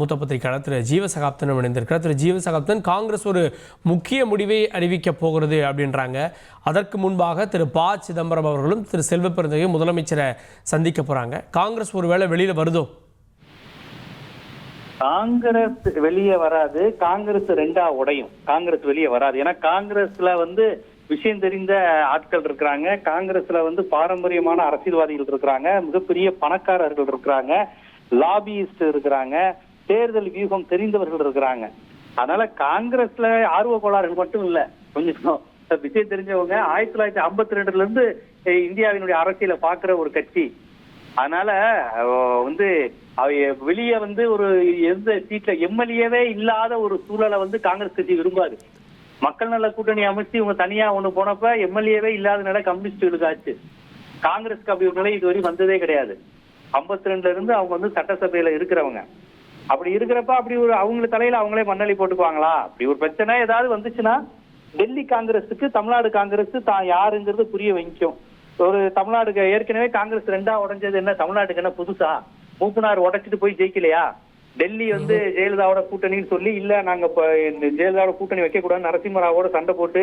மூத்த பத்திரிகையாளர் திரு ஜீவசகாப்தன் இணைந்திருக்கிறார். திரு ஜீவசகாப்தன், காங்கிரஸ் ஒரு முக்கிய முடிவை அறிவிக்க போகிறது அப்படின்றாங்க. அதற்கு முன்பாக திரு ப சிதம்பரம் அவர்களும் திரு செல்வ பெருந்தகையும் முதலமைச்சரை சந்திக்க போறாங்க. காங்கிரஸ் ஒருவேளை வெளியில வருதோ? காங்கிரஸ் வெளியே வராது. காங்கிரஸ் ரெண்டா உடையும். காங்கிரஸ் வெளியே வராது. ஏன்னா காங்கிரஸ்ல விஷயம் தெரிந்த ஆட்கள் இருக்கிறாங்க. காங்கிரஸ்ல பாரம்பரியமான அரசியல்வாதிகள் இருக்கிறாங்க, மிகப்பெரிய பணக்காரர்கள் இருக்கிறாங்க, லாபியிஸ்ட் இருக்கிறாங்க, தேர்தல் வியூகம் தெரிந்தவர்கள் இருக்கிறாங்க. அதனால காங்கிரஸ்ல ஆர்வ கோளாறுகள் மட்டும் இல்ல, கொஞ்சம் விஷயம் தெரிஞ்சவங்க. 1952 இருந்து இந்தியாவினுடைய அரசியலை பாக்குற ஒரு கட்சி. அதனால வெளியே ஒரு எந்த சீட்ல எம்எல்ஏவே இல்லாத ஒரு சூழலை காங்கிரஸ் கட்சி விரும்பாது. மக்கள் நல கூட்டணி அமைச்சு இவங்க தனியா ஒண்ணு போனப்ப எம்எல்ஏவே இல்லாத நிலை கம்யூனிஸ்டுகளுக்கு ஆச்சு. காங்கிரஸ்க்கு அப்படி ஒரு நிலை இதுவரை வந்ததே கிடையாது. 52 இருந்து அவங்க சட்டசபையில இருக்கிறவங்க. அப்படி இருக்கிறப்ப அப்படி ஒரு அவங்களுக்கு தலையில அவங்களே மண்ணலி போட்டுக்குவாங்களா? அப்படி ஒரு பிரச்சனை ஏதாவது வந்துச்சுன்னா டெல்லி காங்கிரஸுக்கு தமிழ்நாடு காங்கிரஸ் தான் யாருங்கிறது புரிய வைக்கும். ஒரு தமிழ்நாடு ஏற்கனவே காங்கிரஸ் ரெண்டா உடைஞ்சது என்ன, தமிழ்நாட்டுக்கு என்ன புதுசா? மூப்பனார் உடைச்சிட்டு போய் ஜெயிக்கலையா? டெல்லி ஜெயலலிதாவோட கூட்டணின்னு சொல்லி இல்ல நாங்க ஜெயலலிதாவோட கூட்டணி வைக்க கூடாது நரசிம்மராவோட சண்டை போட்டு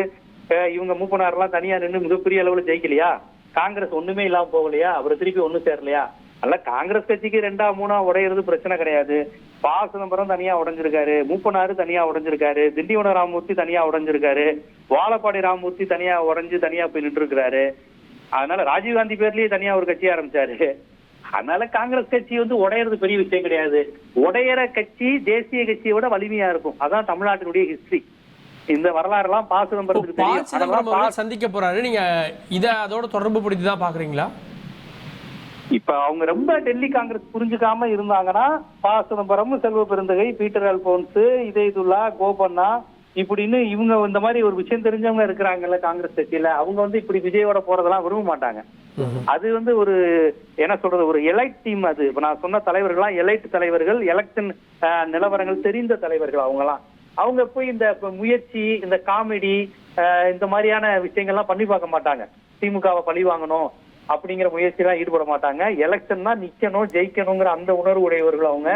இவங்க மூப்பனார் எல்லாம் தனியா நின்று மிகப்பெரிய அளவுல ஜெயிக்கலையா? காங்கிரஸ் ஒண்ணுமே இல்லாம போகலையா? அவர் திருப்பி ஒண்ணும் சேரலையா? அல்ல காங்கிரஸ் கட்சிக்கு 2ஆ 3ஆ உடையிறது பிரச்சனை கிடையாது. ப சிதம்பரம் தனியா உடைஞ்சிருக்காரு, மூப்பனாரு தனியா உடைஞ்சிருக்காரு, திண்டிவன ராமமூர்த்தி தனியா உடைஞ்சிருக்காரு, வாழப்பாடி ராமமூர்த்தி தனியா உடைஞ்சு தனியா போய் நின்று இருக்கிறாரு. அதனால ராஜீவ்காந்தி பேர்லயே தனியா ஒரு கட்சி ஆரம்பிச்சாரு. அதனால காங்கிரஸ் கட்சி உடையிறது பெரிய விஷயம் கிடையாது. உடையிற கட்சி தேசிய கட்சியோட வலிமையா இருக்கும். அதான் தமிழ்நாட்டினுடைய ஹிஸ்டரி. இந்த வரலாறு எல்லாம் ப சிதம்பரத்துக்கு தெரியும். சந்திக்க போறாரு. நீங்க இத அதோட தொடர்பு படுத்தி தான் பாக்குறீங்களா? இப்ப அவங்க ரொம்ப டெல்லி காங்கிரஸ் புரிஞ்சுக்காம இருந்தாங்கன்னா ப சிதம்பரம், செல்வ பெருந்தகை, பீட்டர் அல்போன்ஸ், இதயதுல்லா, கோபண்ணா இப்படின்னு இவங்க இந்த மாதிரி ஒரு விஷயம் தெரிஞ்சவங்க இருக்கிறாங்கல்ல காங்கிரஸ் கட்சியில, அவங்க இப்படி விஜயோட போறதெல்லாம் விரும்ப மாட்டாங்க. அது ஒரு என்ன சொல்றது, ஒரு எலைட் டீம். அது இப்ப நான் சொன்ன தலைவர்கள்லாம் எலைட் தலைவர்கள், எலெக்ஷன் நிலவரங்கள் தெரிந்த தலைவர்கள். அவங்க போய் இந்த முயற்சி, இந்த காமெடி, இந்த மாதிரியான விஷயங்கள்லாம் பண்ணி பார்க்க மாட்டாங்க. திமுகவை பழி வாங்கணும் அப்படிங்கிற முயற்சியெல்லாம் ஈடுபட மாட்டாங்க. எலெக்ஷன்னா நிக்கணும், ஜெயிக்கணுங்கிற அந்த உணர்வு உடையவர்கள் அவங்க.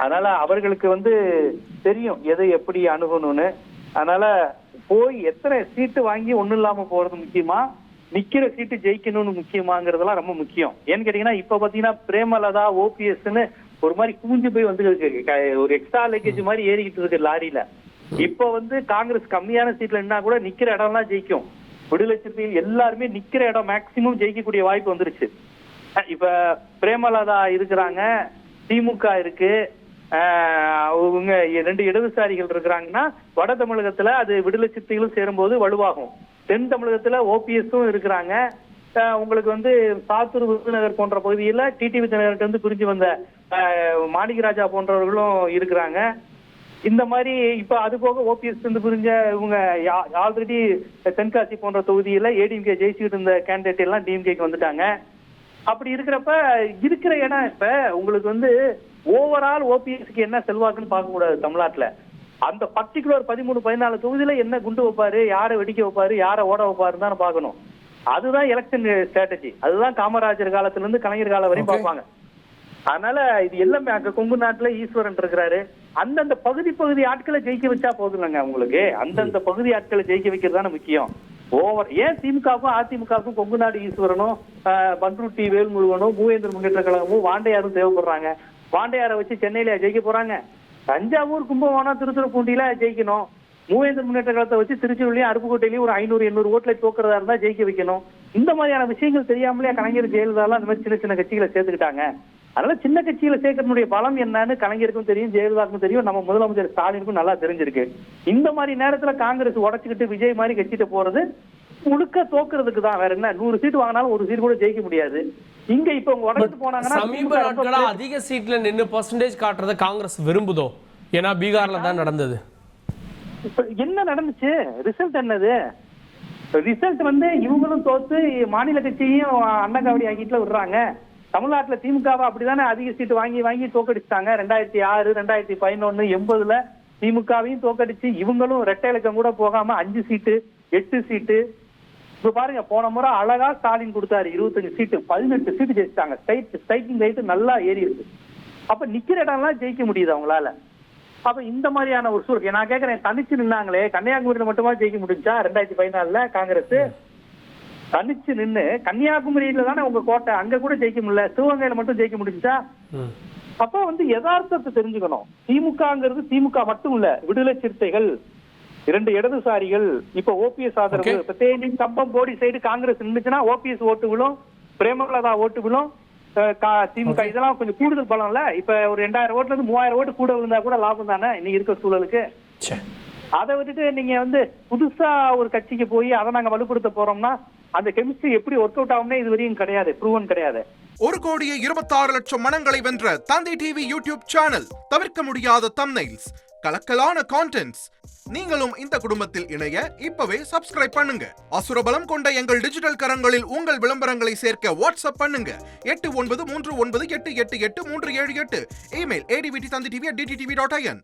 அதனால அவர்களுக்கு தெரியும் எது எப்படி அணுகணும்னு. அதனால போய் எத்தனை சீட்டு வாங்கி ஒண்ணும் இல்லாம போறது முக்கியமா, நிக்கிற சீட்டு ஜெயிக்கணும்னு முக்கியமாங்கிறதெல்லாம் ரொம்ப முக்கியம். ஏன்னு கேட்டீங்கன்னா இப்ப பாத்தீங்கன்னா பிரேமலதா, ஓபிஎஸ்ன்னு ஒரு மாதிரி கூஞ்சு போய் ஒரு எக்ஸ்ட்ரா லக்கேஜ் மாதிரி ஏறிக்கிட்டு இருக்கு லாரியில. இப்ப காங்கிரஸ் கம்மியான சீட்ல நின்னா கூட நிக்கிற இடம்லாம் ஜெயிக்கும். விடுதலை சிறுத்தைகள் எல்லாருமே நிக்கிற இடம் மேக்சிமம் ஜெயிக்கக்கூடிய வாய்ப்பு வந்துருச்சு. இப்ப பிரேமலதா இருக்கிறாங்க, திமுக இருக்கு, அவங்க 2 இடதுசாரிகள் இருக்கிறாங்கன்னா வட தமிழகத்துல அது விடுதலை சிறுத்தைகளும் சேரும்போது வலுவாகும். தென் தமிழகத்துல ஓபிஎஸும் இருக்கிறாங்க. உங்களுக்கு சாத்தூர், விருதுநகர் போன்ற பகுதியில டிடிவி தினகரன் பிரிஞ்சு வந்த மாணிக்கராஜா போன்றவர்களும் இருக்கிறாங்க. இந்த மாதிரி இப்ப அது போக ஓபிஎஸ் புரிஞ்ச இவங்க ஆல்ரெடி தென்காசி போன்ற தொகுதியில ஏடிஎம்கே ஜெயிச்சுட்டு இருந்த கேண்டிடேட் எல்லாம் டிஎம்கேக்கு வந்துட்டாங்க. அப்படி இருக்கிறப்ப இருக்கிற இடம் இப்ப உங்களுக்கு ஓவரால் ஓபிஎஸ்க்கு என்ன செல்வாக்குன்னு பார்க்க கூடாது தமிழ்நாட்டுல. அந்த பர்டிகுலர் 13-14 தொகுதியில என்ன குண்டு வைப்பாரு, யாரை வெடிக்க வைப்பாரு, யாரை ஓட வைப்பாருன்னு தான் பார்க்கணும். அதுதான் எலெக்ஷன் ஸ்ட்ராட்டஜி. அதுதான் காமராஜர் காலத்துல இருந்து கலைஞர் காலம் வரையும் பார்ப்பாங்க. அதனால இது எல்லாமே அங்க கொங்கு நாட்டுல ஈஸ்வரன் இருக்கிறாரு. அந்தந்த பகுதி ஆட்களை ஜெயிக்க வச்சா போதுங்க. உங்களுக்கு அந்தந்த பகுதி ஆட்களை ஜெயிக்க வைக்கிறது தானே முக்கியம். ஏன் திமுகவுக்கும் அதிமுகவுக்கும் கொங்கு நாடு ஈஸ்வரனும், பன்ருட்டி வேல்முருகனும், மூவேந்தர் முன்னேற்ற கழகமும், வாண்டையாரும் தேவைப்படுறாங்க? வாண்டையாரை வச்சு சென்னையில ஜெயிக்க போறாங்க? தஞ்சாவூர், கும்பகோணம், திருத்துறைப்பூண்டியில ஜெயிக்கணும். மூவேந்தர் முன்னேற்ற கழகத்தை வச்சு திருச்சியிலையும் அருப்புக்கோட்டையிலையும் ஒரு 500-800 ஓட்டுல தோக்குறதா இருந்தா ஜெயிக்க வைக்கணும். இந்த மாதிரியான விஷயங்கள் தெரியாமலே கலைஞர், ஜெயலலிதா இந்த மாதிரி சின்ன சின்ன கட்சிகளை சேர்த்துக்கிட்டாங்க. அதனால சின்ன கட்சிகளை சேர்க்கறதுடைய பலம் என்னன்னு கலைஞருக்கும் தெரியும், ஜெயலலிதாவுக்கும் தெரியும், நம்ம முதலமைச்சர் ஸ்டாலினுக்கும் நல்லா தெரிஞ்சிருக்கு. இந்த மாதிரி நேரத்துல காங்கிரஸ் உடைச்சுக்கிட்டு விஜய் மாதிரி கட்சிட்டு போறது முழுக்க தோக்குறதுக்கு தான். வேற என்ன, 100 சீட் வாங்கினாலும் ஒரு சீட் கூட ஜெயிக்க முடியாது. இங்க இப்ப உடைச்சு போனாங்கன்னா சமீப நாட்களா அதிக சீட்ல நின்னு பெர்சன்டேஜ் காட்டுறத காங்கிரஸ் விரும்புதோ? ஏன்னா பீகார்ல தான் நடந்தது. இப்ப என்ன நடந்துச்சு? ரிசல்ட் என்னது? ரிசல்ட் இவங்களும் தோத்து மாநில கட்சியையும் அண்ணகாவடி ஆக்கிட்டுல விடுறாங்க. தமிழ்நாட்டுல திமுகவை அப்படிதானே அதிக சீட்டு வாங்கி தோக்கடிச்சிட்டாங்க. 2006, 2011, 80ல திமுகவையும் தோக்கடிச்சு இவங்களும் ரெட்டை இலக்கம் கூட போகாம 5 சீட்டு 8 சீட்டு. இப்ப பாருங்க, போன முறை அழகா ஸ்டாலின் கொடுத்தாரு 25 சீட்டு, 18 சீட்டு ஜெயிச்சிட்டாங்க. ஸ்ட்ரைக்கிங் ரேட்டு நல்லா ஏறி இருக்கு. அப்ப நிக்கிற இடம்லாம் ஜெயிக்க முடியுது அவங்களால. அப்ப இந்த மாதிரியான ஒரு சூழல் நான் கேட்கறேன், தனிச்சு நின்னாங்களே கன்னியாகுமரியில மட்டுமா ஜெயிக்க முடிஞ்சா 2014 காங்கிரஸ்? தனிச்சு நின்னு கன்னியாகுமரியில தானே உங்க கோட்டை, அங்க கூட ஜெயிக்க முடியல, சிவகங்கையில மட்டும் ஜெயிக்க முடிஞ்சா? அப்ப யதார்த்தத்தை தெரிஞ்சுக்கணும். திமுகங்கிறது திமுக மட்டும் இல்ல, விடுதலை சிறுத்தைகள், 2 இடதுசாரிகள், இப்ப ஓபிஎஸ் ஆதரவு, இப்ப தேனி கம்பம் போடி சைடு காங்கிரஸ் நின்றுச்சுன்னா ஓபிஎஸ் ஓட்டு விழும், பிரேமலதா ஓட்டு விழும், திமுக இதெல்லாம் கொஞ்சம் கூடுதல் பலம்ல. இப்ப ஒரு 2000 ஓட்டுல இருந்து 3000 ஓட்டு கூட விழுந்தா கூட லாபம் தானே இன்னைக்கு இருக்க சூழலுக்கு. அதை விட்டுட்டு நீங்க புதுசா ஒரு கட்சிக்கு போய் அதை நாங்க வலுப்படுத்த போறோம்னா அந்த கெமிஸ்ட்ரி எப்படி ஒர்க் அவுட் ஆகும்னே இது வரையும் கிடையாது, ப்ரூவன் கிடையாது. 1,26,00,000 மனங்களை வென்ற தந்தை டிவி யூடியூப் சேனல், தவிர்க்க முடியாத தம்ப்நெயில்ஸ், கலக்கலான கான்டென்ட்ஸ். நீங்களும் இந்த குடும்பத்தில் இணைய இப்பவே சப்ஸ்கிரைப் பண்ணுங்க. அசுரபலம் கொண்ட எங்கள் டிஜிட்டல் கரங்களில் உங்கள் விளம்பரங்களை சேர்க்க வாட்ஸ்அப் பண்ணுங்க. 8939888378. Email advttv@dttv.in.